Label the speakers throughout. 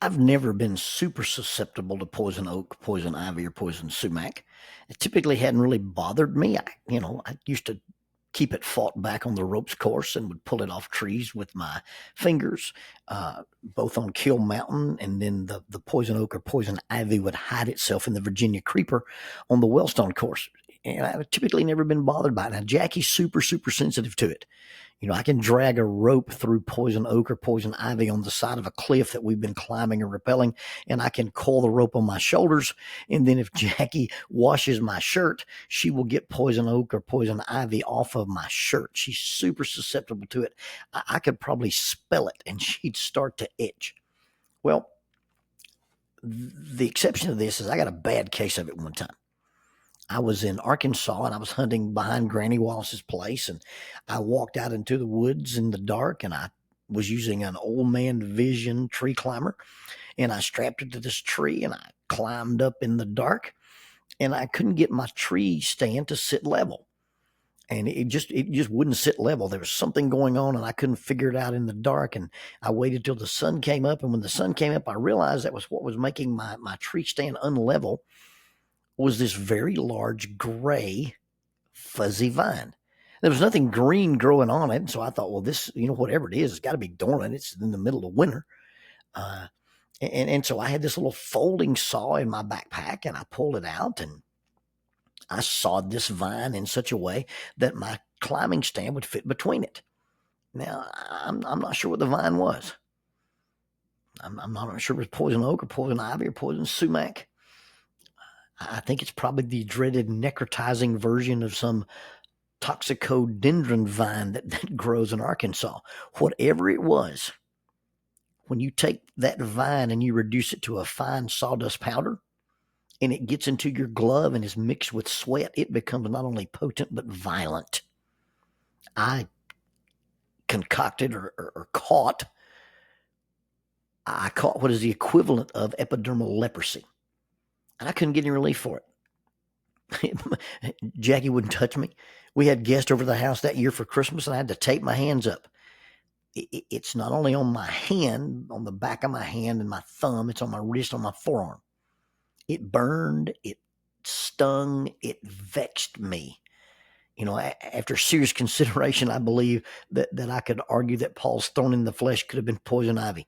Speaker 1: I've never been super susceptible to poison oak, poison ivy, or poison sumac. It typically hadn't really bothered me. I used to keep it fought back on the ropes course and would pull it off trees with my fingers, both on Kill Mountain, and then the poison oak or poison ivy would hide itself in the Virginia creeper on the Wellstone course. And I've typically never been bothered by it. Now, Jackie's super, super sensitive to it. I can drag a rope through poison oak or poison ivy on the side of a cliff that we've been climbing or rappelling, and I can coil the rope on my shoulders. And then if Jackie washes my shirt, she will get poison oak or poison ivy off of my shirt. She's super susceptible to it. I could probably spell it and she'd start to itch. Well, the exception to this is I got a bad case of it one time. I was in Arkansas and I was hunting behind Granny Wallace's place, and I walked out into the woods in the dark, and I was using an old man vision tree climber, and I strapped it to this tree and I climbed up in the dark, and I couldn't get my tree stand to sit level. And it just wouldn't sit level. There was something going on and I couldn't figure it out in the dark. And I waited till the sun came up. And when the sun came up, I realized that was what was making my tree stand unlevel, was this very large gray fuzzy vine. There was nothing green growing on it. And so I thought, well, this, whatever it is, it's got to be dormant. It's in the middle of winter. And so I had this little folding saw in my backpack, and I pulled it out and I sawed this vine in such a way that my climbing stand would fit between it. Now, I'm not sure what the vine was. I'm not sure it was poison oak or poison ivy or poison sumac. I think it's probably the dreaded necrotizing version of some toxicodendron vine that grows in Arkansas. Whatever it was, when you take that vine and you reduce it to a fine sawdust powder and it gets into your glove and is mixed with sweat, it becomes not only potent but violent. I concocted or caught what is the equivalent of epidermal leprosy. And I couldn't get any relief for it. Jackie wouldn't touch me. We had guests over the house that year for Christmas, and I had to tape my hands up. It's not only on my hand, on the back of my hand and my thumb, it's on my wrist, on my forearm. It burned, it stung, it vexed me. After serious consideration, I believe that I could argue that Paul's thorn in the flesh could have been poison ivy.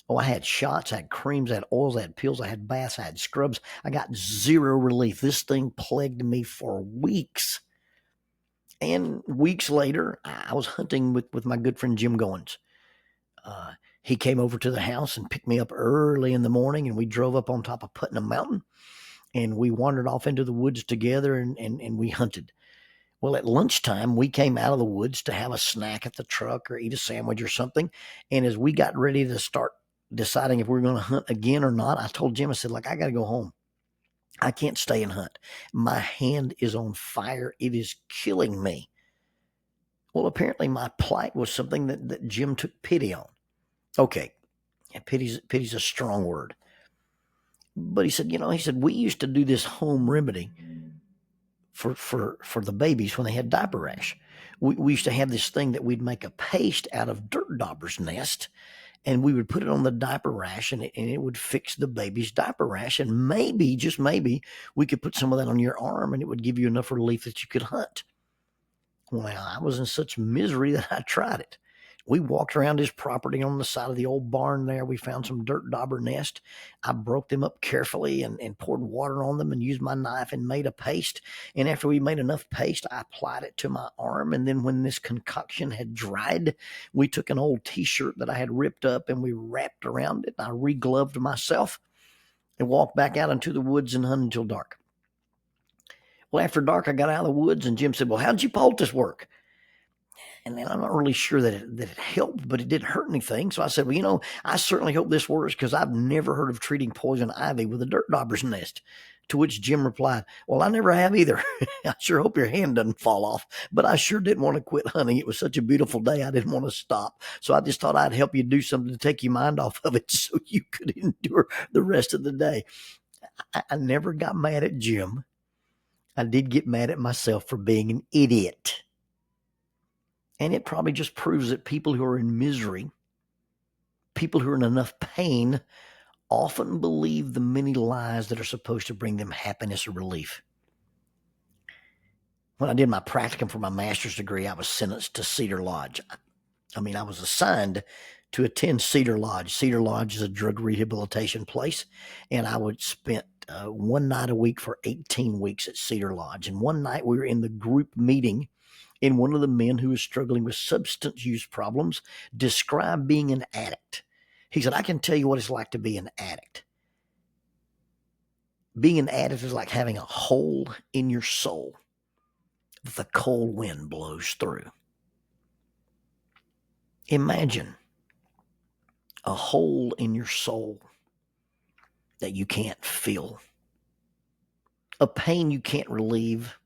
Speaker 1: Oh, I had shots, I had creams, I had oils, I had pills, I had baths, I had scrubs. I got zero relief. This thing plagued me for weeks. And weeks later, I was hunting with my good friend Jim Goins. He came over to the house and picked me up early in the morning, and we drove up on top of Putnam Mountain, and we wandered off into the woods together, and we hunted. Well, at lunchtime, we came out of the woods to have a snack at the truck or eat a sandwich or something. And as we got ready to start deciding if we were going to hunt again or not, I told Jim, I said, I got to go home. I can't stay and hunt. My hand is on fire. It is killing me. Well, apparently my plight was something that Jim took pity on. Okay, pity's a strong word. But he said, we used to do this home remedy for the babies when they had diaper rash. We used to have this thing that we'd make a paste out of dirt dauber's nest, and we would put it on the diaper rash, and it would fix the baby's diaper rash. And maybe, just maybe, we could put some of that on your arm, and it would give you enough relief that you could hunt. Well, I was in such misery that I tried it. We walked around his property on the side of the old barn there. We found some dirt dauber nest. I broke them up carefully and poured water on them and used my knife and made a paste. And after we made enough paste, I applied it to my arm. And then when this concoction had dried, we took an old T-shirt that I had ripped up and we wrapped around it. I regloved myself and walked back out into the woods and hunted until dark. Well, after dark, I got out of the woods and Jim said, well, how'd you poultice work? And I'm not really sure that it helped, but it didn't hurt anything. So I said, well, I certainly hope this works because I've never heard of treating poison ivy with a dirt dauber's nest. To which Jim replied, well, I never have either. I sure hope your hand doesn't fall off, but I sure didn't want to quit hunting. It was such a beautiful day. I didn't want to stop. So I just thought I'd help you do something to take your mind off of it so you could endure the rest of the day. I never got mad at Jim. I did get mad at myself for being an idiot. And it probably just proves that people who are in misery people who are in enough pain often believe the many lies that are supposed to bring them happiness or relief. When I did my practicum for my master's degree, I was sentenced to Cedar Lodge. I was assigned to attend Cedar Lodge. Cedar Lodge is a drug rehabilitation place, and I would spend one night a week for 18 weeks at Cedar Lodge. And one night we were in the group meeting, and one of the men who was struggling with substance use problems described being an addict. He said, "I can tell you what it's like to be an addict. Being an addict is like having a hole in your soul that the cold wind blows through." Imagine a hole in your soul that you can't feel, a pain you can't relieve,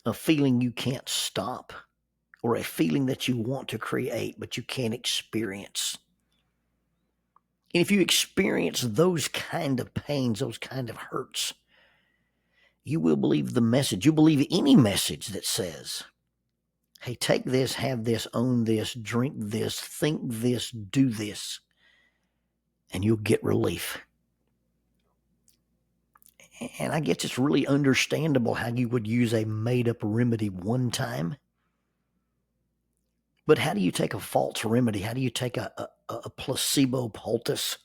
Speaker 1: a feeling you can't stop, or a feeling that you want to create but you can't experience. And if you experience those kind of pains, those kind of hurts, you will believe the message. You believe any message that says, hey, take this, have this, own this, drink this, think this, do this, and you'll get relief. And I guess it's really understandable how you would use a made-up remedy one time. But how do you take a false remedy? How do you take a placebo poultice?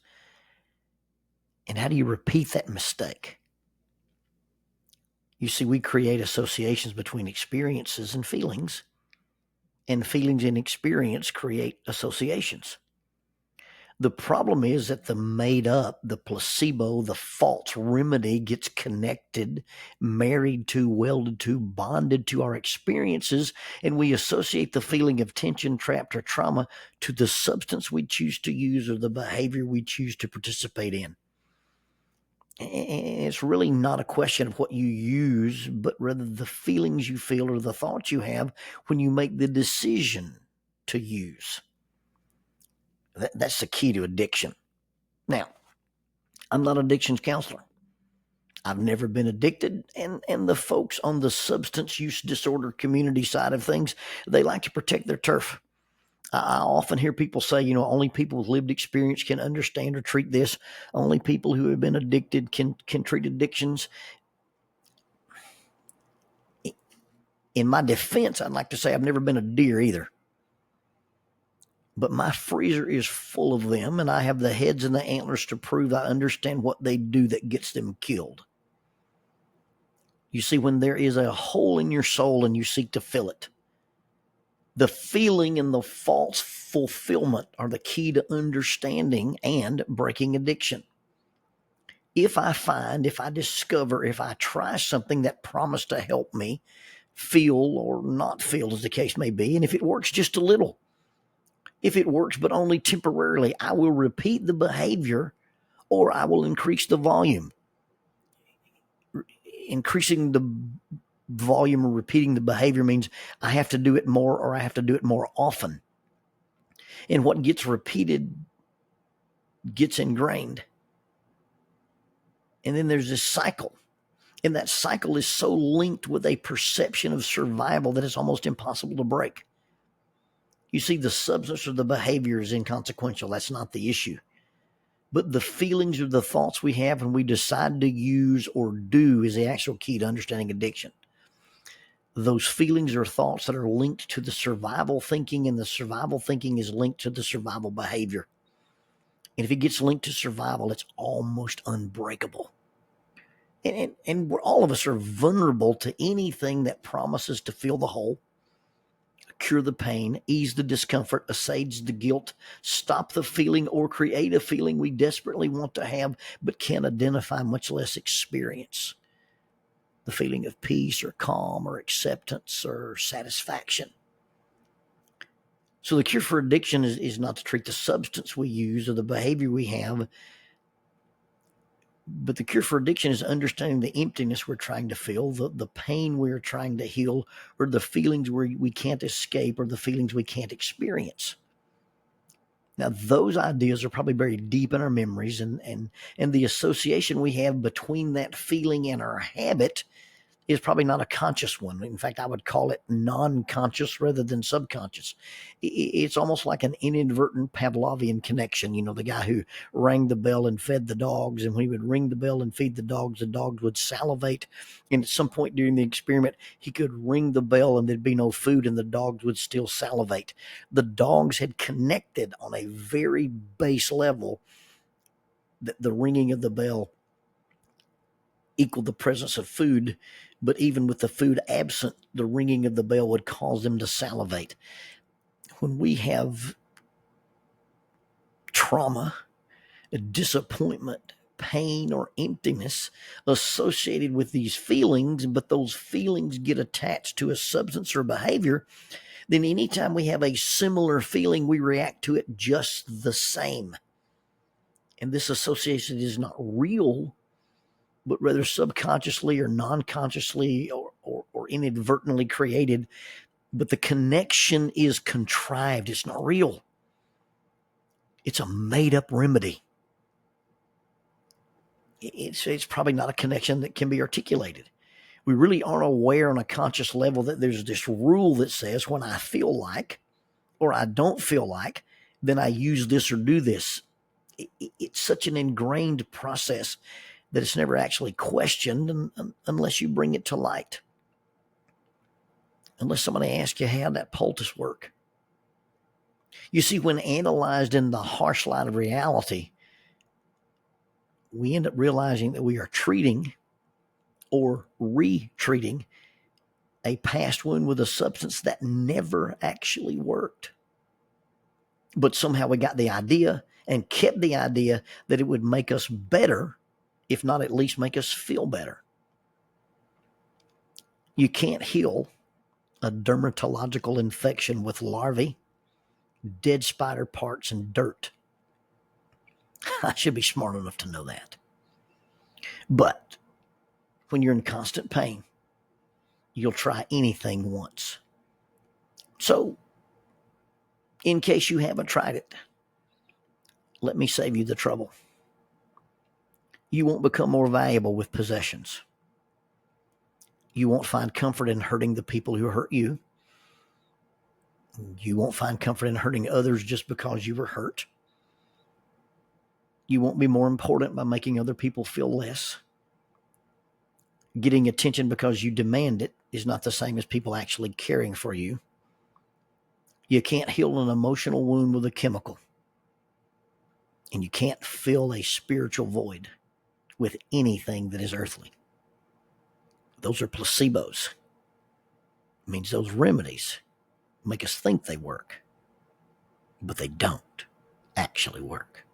Speaker 1: And how do you repeat that mistake? You see, we create associations between experiences and feelings and experience create associations. The problem is that the made up, the placebo, the false remedy gets connected, married to, welded to, bonded to our experiences, and we associate the feeling of tension, trapped, or trauma to the substance we choose to use or the behavior we choose to participate in. And it's really not a question of what you use, but rather the feelings you feel or the thoughts you have when you make the decision to use. That's the key to addiction. Now, I'm not an addictions counselor. I've never been addicted, and the folks on the substance use disorder community side of things, they like to protect their turf. I often hear people say, only people with lived experience can understand or treat this. Only people who have been addicted can treat addictions. In my defense, I'd like to say I've never been a deer either. But my freezer is full of them, and I have the heads and the antlers to prove I understand what they do that gets them killed. You see, when there is a hole in your soul and you seek to fill it, the feeling and the false fulfillment are the key to understanding and breaking addiction. If I discover, if I try something that promised to help me feel or not feel, as the case may be, and if it works just a little, if it works but only temporarily, I will repeat the behavior or I will increase the volume. Increasing the volume or repeating the behavior means I have to do it more or I have to do it more often. And what gets repeated gets ingrained. And then there's this cycle. And that cycle is so linked with a perception of survival that it's almost impossible to break. You see, the substance or the behavior is inconsequential. That's not the issue. But the feelings or the thoughts we have when we decide to use or do is the actual key to understanding addiction. Those feelings or thoughts that are linked to the survival thinking, and the survival thinking is linked to the survival behavior. And if it gets linked to survival, it's almost unbreakable. And all of us are vulnerable to anything that promises to fill the hole, cure the pain, ease the discomfort, assuage the guilt, stop the feeling, or create a feeling we desperately want to have but can't identify, much less experience. The feeling of peace or calm or acceptance or satisfaction. So the cure for addiction is not to treat the substance we use or the behavior we have, but the cure for addiction is understanding the emptiness we're trying to fill, the pain we're trying to heal, or the feelings we can't escape, or the feelings we can't experience. Now, those ideas are probably buried deep in our memories, and the association we have between that feeling and our habit is probably not a conscious one. In fact, I would call it non-conscious rather than subconscious. It's almost like an inadvertent Pavlovian connection. You know, the guy who rang the bell and fed the dogs, and when he would ring the bell and feed the dogs would salivate. And at some point during the experiment, he could ring the bell and there'd be no food, and the dogs would still salivate. The dogs had connected on a very base level that the ringing of the bell equaled the presence of food, but even with the food absent, the ringing of the bell would cause them to salivate. When we have trauma, disappointment, pain, or emptiness associated with these feelings, but those feelings get attached to a substance or behavior, then anytime we have a similar feeling, we react to it just the same. And this association is not real, but rather subconsciously or non-consciously or inadvertently created. But the connection is contrived. It's not real. It's a made-up remedy. It's probably not a connection that can be articulated. We really aren't aware on a conscious level that there's this rule that says when I feel like or I don't feel like, then I use this or do this. It's such an ingrained process that it's never actually questioned unless you bring it to light. Unless somebody asks you how that poultice work. You see, when analyzed in the harsh light of reality, we end up realizing that we are treating or retreating a past wound with a substance that never actually worked. But somehow we got the idea and kept the idea that it would make us better, if not at least make us feel better. You can't heal a dermatological infection with larvae, dead spider parts, and dirt. I should be smart enough to know that. But when you're in constant pain, you'll try anything once. So, in case you haven't tried it, let me save you the trouble. You won't become more valuable with possessions. You won't find comfort in hurting the people who hurt you. You won't find comfort in hurting others just because you were hurt. You won't be more important by making other people feel less. Getting attention because you demand it is not the same as people actually caring for you. You can't heal an emotional wound with a chemical. And you can't fill a spiritual void with anything that is earthly. Those are placebos. It means those remedies make us think they work, but they don't actually work.